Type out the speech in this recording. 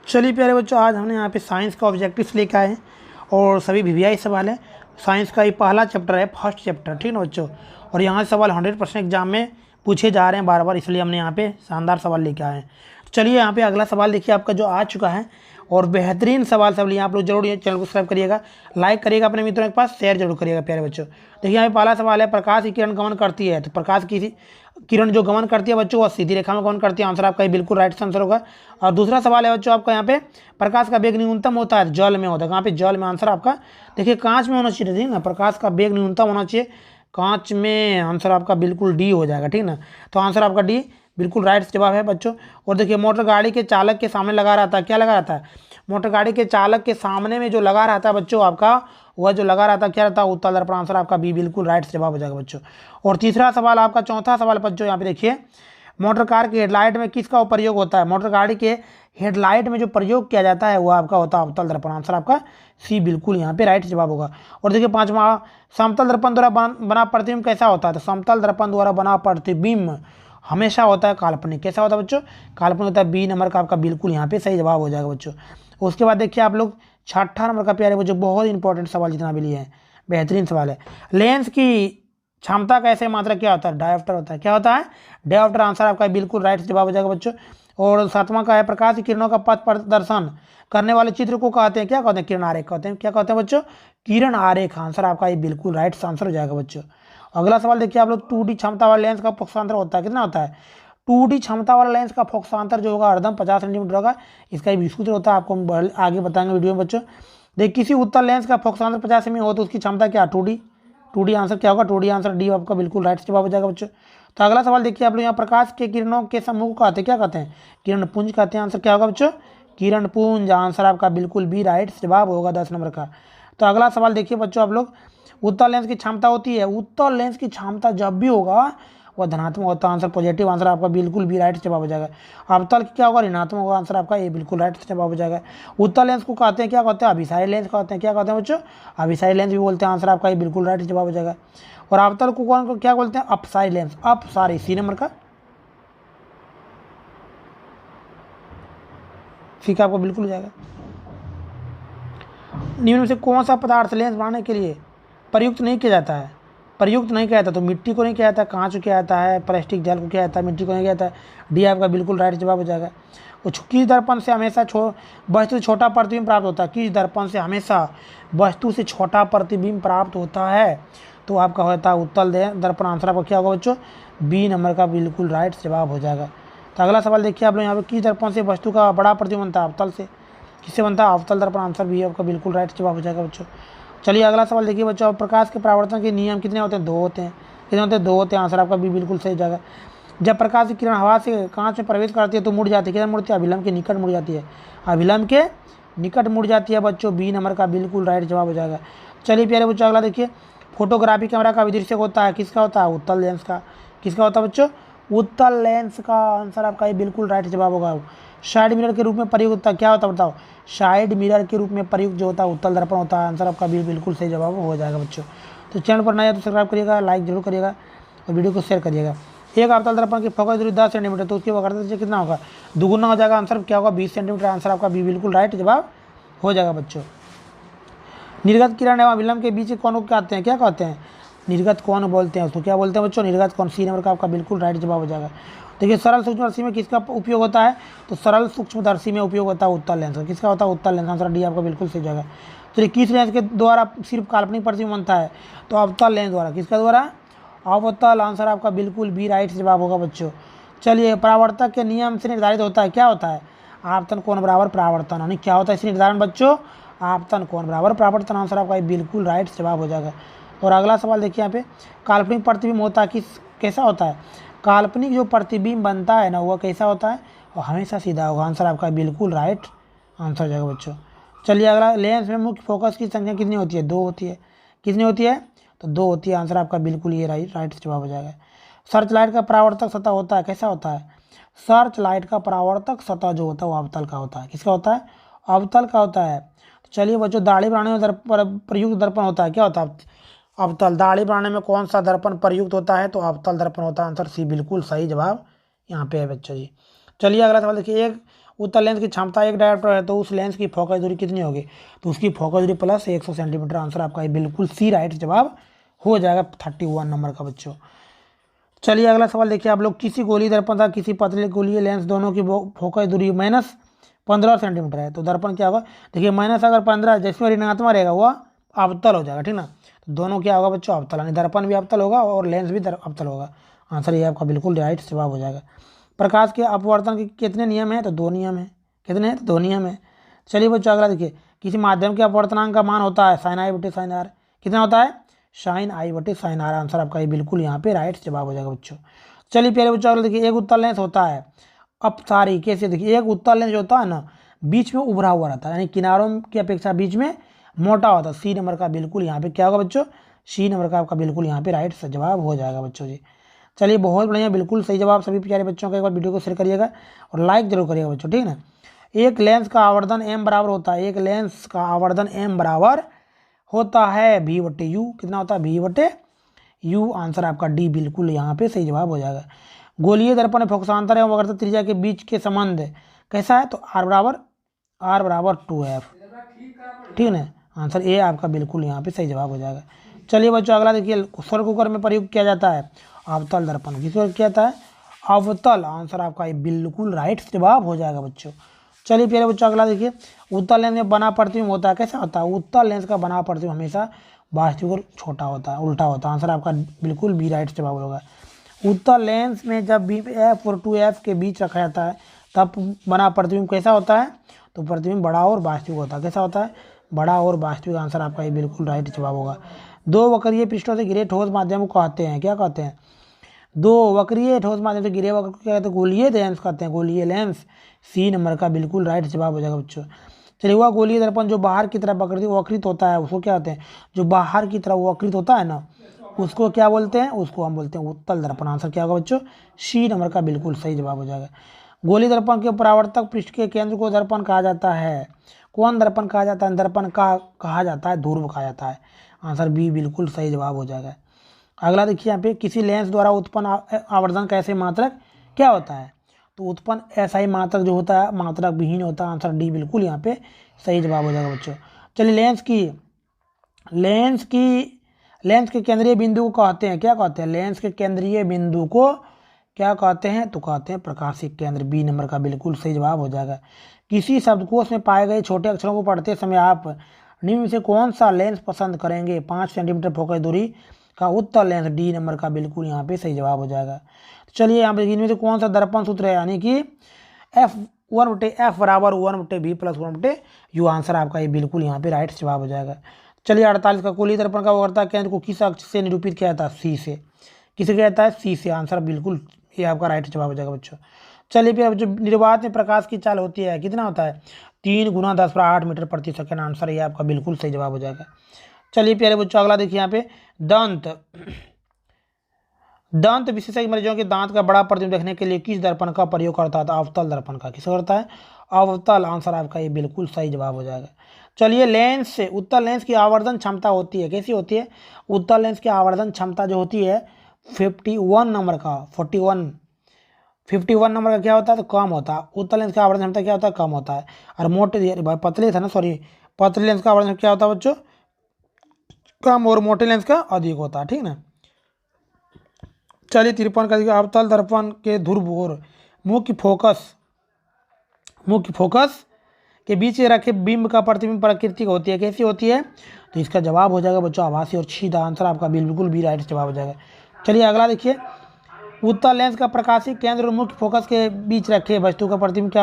चलिए प्यारे बच्चों, आज हमने यहाँ पे साइंस का ऑब्जेक्टिव्स लेकर आए हैं और सभी वीवीआई सवाल है। साइंस का ये पहला चैप्टर है, फर्स्ट चैप्टर, ठीक है ना बच्चों। और यहाँ से सवाल 100% एग्जाम में पूछे जा रहे हैं बार बार, इसलिए हमने यहाँ पे शानदार सवाल लेके आए हैं। चलिए यहाँ पे अगला सवाल देखिए आपका जो आ चुका है, और बेहतरीन सवाल सब लिए आप लोग जरूर ये चैनल को सब्सक्राइब करिएगा, लाइक करिएगा अपने मित्रों के पास, शेयर जरूर करिएगा प्यारे बच्चों। देखिए यहाँ पे पहला सवाल है, प्रकाश की किरण गमन करती है, तो प्रकाश की किरण जो गमन करती है बच्चों, वह सीधी रेखा में गमन करती है। आंसर आपका ये बिल्कुल राइट आंसर होगा। और दूसरा सवाल है बच्चों आपका यहाँ पे, प्रकाश का वेग न्यूनतम होता है जल में होता है, कहाँ पे? जल में। आंसर आपका देखिए कांच में होना चाहिए, ठीक ना, प्रकाश का वेग न्यूनतम होना चाहिए कांच में। आंसर आपका बिल्कुल डी हो जाएगा, ठीक ना। तो आंसर आपका डी बिल्कुल राइट जवाब है बच्चों। और देखिए मोटर गाड़ी के चालक के सामने लगा रहता है, क्या लगा रहता है? मोटर गाड़ी के चालक के सामने में जो लगा रहता है बच्चों आपका, वह जो लगा रहता है क्या रहता है? उत्तल दर्पण। आंसर आपका बी बिल्कुल राइट जवाब हो जाएगा बच्चों। और तीसरा सवाल आपका, चौथा सवाल बच्चों यहाँ पे देखिए, मोटर कार के हेडलाइट में किसका प्रयोग होता है? मोटर गाड़ी के हेडलाइट में जो प्रयोग किया जाता है वो आपका होता है अवतल दर्पण। आंसर आपका सी बिल्कुल यहाँ पे राइट जवाब होगा। और देखिए पांचवा, समतल दर्पण द्वारा बना प्रतिबिंब कैसा होता है? तो समतल दर्पण द्वारा बना प्रतिबिंब हमेशा होता है काल्पनिक। कैसा होता है बच्चों? काल्पनिक होता है। बी नंबर का आपका बिल्कुल यहाँ पे सही जवाब हो जाएगा बच्चों। उसके बाद देखिए आप लोग छठा नंबर का प्यारे बच्चों, बहुत इंपॉर्टेंट सवाल जितना भी लिए हैं, बेहतरीन सवाल है। लेंस की क्षमता का ऐसे मात्रा क्या होता है? डायोप्टर होता है। क्या होता है? डायोप्टर। आंसर आपका बिल्कुल राइट जवाब हो जाएगा बच्चों। और सातवां का है, प्रकाश की किरणों का पथ प्रदर्शन करने वाले चित्र को कहते हैं, क्या कहते हैं? किरण आरेख कहते हैं। क्या कहते हैं बच्चों? किरण आरेख। आंसर आपका ये बिल्कुल राइट आंसर हो जाएगा बच्चों। अगला सवाल देखिए आप लोग, 2D क्षमता वाले लेंस का फोकसांतर होता है, कितना होता है? 2D क्षमता वाला लेंस का फोकसांतर जो होगा हरदम 50 सेंटीमीटर होगा। इसका एक सूत्र होता है, आपको हम आगे बताएंगे वीडियो में बच्चों। देखिए किसी उत्तल लेंस का फोकसांतर 50 सेमी हो तो उसकी क्षमता क्या? 2D। 2D आंसर क्या होगा? 2D आंसर डी आपका बिल्कुल राइट जवाब हो जाएगा बच्चों। तो अगला सवाल देखिए आप लोग, यहाँ प्रकाश के किरणों के समूह को कहते हैं, क्या कहते हैं? किरण पुंज कहते हैं। आंसर क्या होगा बच्चों? किरण पुंज। आंसर आपका बिल्कुल बी राइट जवाब होगा 10 नंबर का। तो अगला सवाल देखिए बच्चों आप लोग, उत्तल लेंस की क्षमता होती है, उत्तल लेंस की क्षमता जब भी होगा वह धनात्मक होता है। Answer positive. आंसर आपका बिल्कुल भी राइट जवाब हो जाएगा। अवतल की क्या होगा? ऋणात्मक होगा। आंसर आपका ये बिल्कुल राइट जवाब हो जाएगा। उत्तल लेंस को कहते हैं, क्या कहते हैं? अभिसारी लेंस कहते हैं। क्या कहते हैं बच्चों? अभिसारी लेंस भी बोलते हैं। आंसर आपका ये बिल्कुल राइट जवाब हो जाएगा। और अवतल को कौन को क्या बोलते हैं? अपसारी लेंस। अपसारी, सी नंबर का ठीक है, आपको बिल्कुल हो जाएगा। निम्न में से कौन सा पदार्थ लेंस बनाने के लिए प्रयुक्त नहीं किया जाता है? प्रयुक्त नहीं किया जाता, तो मिट्टी को नहीं किया जाता, कांच को किया जाता है, प्लास्टिक जल को किया जाता है, मिट्टी को नहीं किया जाता है। डी आपका बिल्कुल राइट जवाब हो जाएगा। और किस दर्पण से हमेशा वस्तु से छोटा प्रतिबिंब प्राप्त होता है? किस दर्पण से हमेशा वस्तु से छोटा प्रतिबिंब प्राप्त होता है? तो आपका होता है उत्तल दर्पण। आंसर आपका क्या होगा बच्चों? बी नंबर का बिल्कुल राइट जवाब हो जाएगा। तो अगला सवाल देखिए आप लोग, यहाँ पे किस दर्पण से वस्तु का बड़ा प्रतिबिंब बनता है? अवतल से। किससे बनता है? अवतल दर्पण। आंसर भी आपका बिल्कुल राइट जवाब हो जाएगा बच्चों। चलिए अगला सवाल देखिए बच्चों, प्रकाश के परावर्तन के नियम कितने होते हैं? 2 होते हैं। कितने होते हैं? 2 होते हैं। आंसर आपका भी बिल्कुल सही जाएगा। जब प्रकाश की किरण हवा से कांच में प्रवेश करती है तो मुड़ जाती है, किधर मुड़ती है? अभिलंब के निकट मुड़ जाती है। अभिलंब के निकट मुड़ जाती है बच्चों। बी नंबर का बिल्कुल राइट जवाब हो जाएगा। चलिए प्यारे बच्चों अगला देखिए, फोटोग्राफी कैमरा का विदृश्यक होता है, किसका होता है? उत्तल लेंस का। किसका होता है बच्चों? उत्तल लेंस का। आंसर आपका ये बिल्कुल राइट जवाब होगा। साइड मिरर के रूप में प्रयुक्त होता है, क्या होता है बताओ? साइड मिरर के रूप में प्रयुक्त जो होता है उत्तल दर्पण होता है। आंसर आपका भी बिल्कुल सही जवाब हो जाएगा बच्चों। तो चैनल पर नया तो सब्सक्राइब करिएगा, लाइक जरूर करिएगा और वीडियो को शेयर करिएगा। एक अवतल दर्पण की फोकस दूरी 10 सेंटीमीटर, तो उसकी वक्रता कितना होगा? दुगुना हो जाएगा। आंसर क्या होगा? 20 सेंटीमीटर। आंसर आपका भी बिल्कुल राइट जवाब हो जाएगा बच्चों। निर्गत किरण एवं अभिलंब के बीच कौन को कहते हैं? क्या कहते हैं? निर्गत कौन बोलते हैं उसको, क्या बोलते हैं बच्चों? निर्गत कौन। सी नंबर का आपका बिल्कुल राइट जवाब हो जाएगा। देखिए सरल सूक्ष्मदर्शी में किसका उपयोग होता है? तो सरल सूक्ष्मदर्शी में उपयोग होता है उत्तल लेंस का। किसका होता है? उत्तल लेंस। आंसर डी आपका बिल्कुल सही जाएगा। तो किस लेंस के द्वारा सिर्फ काल्पनिक प्रतिबिंब बनता है? तो अवतल लेंस द्वारा। किसका द्वारा? अवतल। आंसर आपका बिल्कुल भी राइट जवाब होगा बच्चों। चलिए परावर्तक के नियम से निर्धारित होता है, क्या होता है? आपतन कोण बराबर परावर्तन। यानी क्या होता है इस निर्धारण बच्चों? आपतन कोण बराबर परावर्तन। आंसर आपका बिल्कुल राइट जवाब हो जाएगा। और अगला सवाल देखिए यहाँ पे, काल्पनिक प्रतिबिंब होता है किस कैसा होता है? काल्पनिक जो प्रतिबिंब बनता है ना वह कैसा होता है? और हमेशा सीधा होगा। आंसर आपका बिल्कुल राइट आंसर हो जाएगा बच्चों। चलिए अगला, लेंस में मुख्य फोकस की संख्या कितनी होती है? 2 होती है। कितनी होती है? तो 2 होती है। आंसर आपका बिल्कुल ये राइट जवाब हो जाएगा। सर्च लाइट का परावर्तक सतह होता है, कैसा होता है? सर्च लाइट का परावर्तक सतह जो होता है वो अवतल का होता है। किसका होता है? अवतल का होता है। तो चलिए बच्चों, दाढ़ी बनाने में प्रयुक्त दर्पण होता है, क्या होता है? अवतल। दाढ़ी बनाने में कौन सा दर्पण प्रयुक्त होता है? तो अवतल दर्पण होता है। आंसर सी बिल्कुल सही जवाब यहाँ पे है बच्चों जी। चलिए अगला सवाल देखिए, एक उत्तल लेंस की क्षमता 1 डायोप्टर है तो उस लेंस की फोकस दूरी कितनी होगी, तो उसकी फोकस दूरी प्लस 100 सेंटीमीटर। आंसर आपका ये बिल्कुल सी राइट जवाब हो जाएगा 31 नंबर का बच्चों। चलिए अगला सवाल देखिए आप लोग, किसी गोली दर्पण तथा किसी पतले गोलीय लेंस दोनों की फोकस दूरी -15 सेंटीमीटर है, तो दर्पण क्या होगा, देखिए माइनस अगर 15 जिसमें ऋणात्मक रहेगा वह अवतल हो जाएगा, ठीक ना। तो दोनों क्या होगा बच्चों, अवतल, यानी दर्पण भी अवतल होगा और लेंस भी अवतल होगा। आंसर ये आपका बिल्कुल राइट जवाब हो जाएगा। प्रकाश के अपवर्तन के कितने नियम हैं, तो 2 नियम है। कितने हैं, तो 2 नियम है। चलिए बच्चों अगला देखिए, किसी माध्यम के अपवर्तनांक का मान होता है sin i/sin r, कितना होता है, sin i/sin r। आंसर आपका ये बिल्कुल यहाँ पे राइट जवाब हो जाएगा बच्चों। चलिए प्यारे बच्चों अगला देखिए, एक उत्तल लेंस होता है, अब सारी कैसे देखिए, एक उत्तल लेंस जो होता है ना बीच में उभरा हुआ रहता है, यानी किनारों की अपेक्षा बीच में मोटा होता है। सी नंबर का बिल्कुल यहाँ पे क्या होगा बच्चों, सी नंबर का आपका बिल्कुल यहाँ पे राइट जवाब हो जाएगा बच्चों जी। चलिए बहुत बढ़िया, बिल्कुल सही जवाब सभी प्यारे बच्चों का। एक बार वीडियो को शेयर करिएगा और लाइक जरूर करिएगा बच्चों, ठीक ना। एक लेंस का आवर्धन m बराबर होता है, एक लेंस का आवर्धन m बराबर होता है v/u, कितना होता है, v/u। आंसर आपका डी बिल्कुल यहाँ पे सही जवाब हो जाएगा। गोलीय दर्पण में फोकसांतर एवं वक्रता त्रिज्या के बीच के संबंध कैसा है, तो r बराबर 2f, ठीक है। आंसर ए आपका बिल्कुल यहाँ पे सही जवाब हो जाएगा। चलिए बच्चों अगला देखिए, स्वर कुकर में प्रयोग किया जाता है अवतल दर्पण, किस पर किया जाता है, अवतल। आंसर आपका ये बिल्कुल राइट जवाब हो जाएगा बच्चों। चलिए प्यारे बच्चों अगला देखिए, उत्तल लेंस में बना प्रतिबिंब होता है, कैसा होता है, उत्तल लेंस का बना प्रतिबिंब हमेशा वास्तविक छोटा होता है, उल्टा होता है। आंसर आपका बिल्कुल बी राइट जवाब होगा। उत्तल लेंस में जब f और 2f के बीच रखा जाता है तब बना प्रतिबिंब कैसा होता है, तो प्रतिबिंब बड़ा और वास्तविक होता है, कैसा होता है, बड़ा और वास्तविक। आंसर आपका ये बिल्कुल राइट जवाब होगा। 2 वक्रीय पृष्ठों से घिरे ठोस माध्यम को कहते हैं, क्या कहते हैं, 2 वक्रीय ठोस माध्यम से घिरे वक्र को क्या कहते हैं, गोलीय लेंस कहते हैं, गोलीय लेंस। सी नंबर का बिल्कुल राइट जवाब हो जाएगा बच्चों। चलिए वह गोलीय दर्पण जो बाहर की तरफ वक्रित होता है उसको क्या कहते हैं, जो बाहर की तरफ वक्रित होता है ना उसको क्या बोलते हैं, उसको हम बोलते हैं उत्तल दर्पण। आंसर क्या होगा बच्चों, सी नंबर का बिल्कुल सही जवाब हो जाएगा। गोलीय दर्पण के परावर्तक पृष्ठ के केंद्र को दर्पण कहा जाता है, कौन दर्पण कहा जाता है, दर्पण का कहा जाता है ध्रुव कहा जाता है। आंसर बी बिल्कुल सही जवाब हो जाएगा। अगला देखिए यहाँ पे, किसी लेंस द्वारा उत्पन्न आवर्धन का ऐसे मात्रक क्या होता है, तो उत्पन्न ऐसा ही मात्रक जो होता है मात्रक विहीन होता है। आंसर डी बिल्कुल यहाँ पे सही जवाब हो जाएगा बच्चों। चलिए लेंस के केंद्रीय बिंदु को कहते हैं, क्या कहते हैं, लेंस के केंद्रीय बिंदु को क्या कहते हैं, तो कहते हैं प्रकाशिक केंद्र। बी नंबर का बिल्कुल सही जवाब हो जाएगा। किसी शब्दकोश में पाए गए छोटे अक्षरों को पढ़ते समय आप निम्न में से कौन सा लेंस पसंद करेंगे, 5 सेंटीमीटर फोकस दूरी का उत्तल लेंस। डी नंबर का बिल्कुल यहाँ पे सही जवाब हो जाएगा। तो चलिए यहाँ पे इनमें से कौन सा दर्पण सूत्र है, यानी कि F1/F बराबर 1/V प्लस 1/U। आंसर आपका ये बिल्कुल यहाँ पे राइट जवाब हो जाएगा। चलिए 48 का, गोलीय दर्पण का वक्रता केंद्र को किस अक्ष से निरूपित किया जाता है, सी से, किसे किया जाता है, सी से। आंसर बिल्कुल ये आपका राइट जवाब हो जाएगा बच्चों। चलिए फिर जो निर्वात में प्रकाश की चाल होती है कितना होता है, 3 × 10⁸ मीटर प्रति सेकंड। आंसर ये आपका बिल्कुल सही जवाब हो जाएगा। चलिए प्यारे बच्चों अगला देखिए यहाँ पे, दंत विशेषज्ञ मरीजों के दांत का बड़ा प्रतिबिंब देखने के लिए किस दर्पण का प्रयोग करता है, अवतल दर्पण का। किस करता है, अवतल। आंसर आपका ये बिल्कुल सही जवाब हो जाएगा। चलिए लेंस से उत्तल लेंस की आवर्धन क्षमता होती है, कैसी होती है, उत्तल लेंस की आवर्धन क्षमता जो होती है 51 नंबर का 51 नंबर का क्या होता है, तो कम होता है। उत्तल लेंस का आवर्धन क्षमता क्या होता है, कम होता है। और मोटे पतले था ना, सॉरी, पतले लेंस का आवर्धन क्या होता है बच्चों, कम, और मोटे लेंस का अधिक होता है, ठीक ना। चलिए 53 का, अवतल दर्पण के ध्रुव और मुख्य फोकस के बीच रखे बिंब का प्रतिबिंब प्रकृति होती है, कैसी होती है, तो इसका जवाब हो जाएगा बच्चों आभासी और सीधा। आंसर आपका बिल्कुल भी राइट जवाब हो जाएगा। चलिए अगला देखिए, उत्तल लेंस का प्रकाशिक केंद्र और मुख्य फोकस के बीच रखे वस्तु का प्रतिबिंब क्या